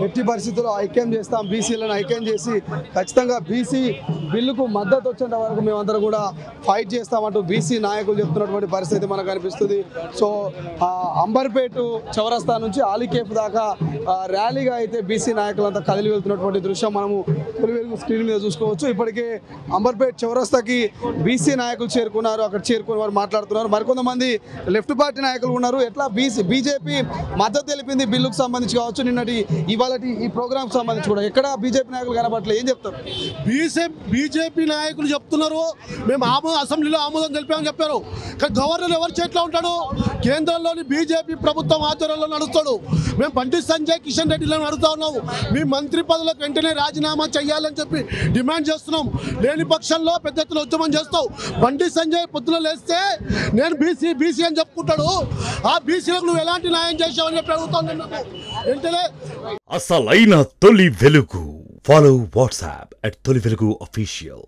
ఎట్టి పరిస్థితుల్లో ఐక్యం చేస్తాం, బీసీలను ఐక్యం చేసి ఖచ్చితంగా బీసీ బిల్లుకు మద్దతు వచ్చేంత వరకు మేమందరం కూడా ఫైట్ చేస్తామంటూ బీసీ నాయకులు చెప్తున్నటువంటి పరిస్థితి మనకు కనిపిస్తుంది. సో అంబర్పేట చౌరస్తా నుంచి ఆలికేఫ్ దాకా ర్యాలీగా అయితే బీసీ నాయకులంతా కదిలి వెళ్తున్నటువంటి దృశ్యం మనము తొలి వెలుగు స్క్రీన్ మీద చూసుకోవచ్చు. ఇప్పటికే అంబర్పేట చౌరస్తాకి బీసీ నాయకులు చేరుకున్నారు, అక్కడ చేరుకుని వారు మాట్లాడుతున్నారు. మరికొంతమంది లెఫ్ట్ పార్టీ నాయకులు ఉన్నారు. ఎట్లా బీజేపీ మద్దతు తెలిపింది బిల్లుకు సంబంధించి కావచ్చు, ఇవాళ ఈ ప్రోగ్రామ్ సంబంధించి కూడా ఎక్కడ బీజేపీ నాయకులు కనబడలేదు, ఏం చెప్తారు? బీజేపీ నాయకులు చెప్తున్నారు మేము అసెంబ్లీలో ఆమోదం తెలిపామని చెప్పారు. కానీ గవర్నర్ ఎవరి చేతిలో ఉంటాడు? కేంద్రంలోని బీజేపీ ప్రభుత్వం ఆధ్వర్యంలో నడుస్తాడు. మేము బండి సంజయ్ కిషన్ రెడ్డిలను అడుగుతా ఉన్నాము, మీ మంత్రి పదవులకు వెంటనే రాజీనామా చేయాలని చెప్పి డిమాండ్ చేస్తున్నాం. లేని పక్షంలో పెద్ద ఎత్తున ఉద్యమం చేస్తావు. బండి సంజయ్ పొద్దున లేస్తే నేను బీసీ అని చెప్పుకుంటాడు. ఆ బీసీలకు నువ్వు ఎలాంటి న్యాయం చేసావని చెప్పి అడుగుతాను. వెంటనే అసలైన తొలి వెలుగు. ఫాలో వాట్సాప్ @తొలి వెలుగు official.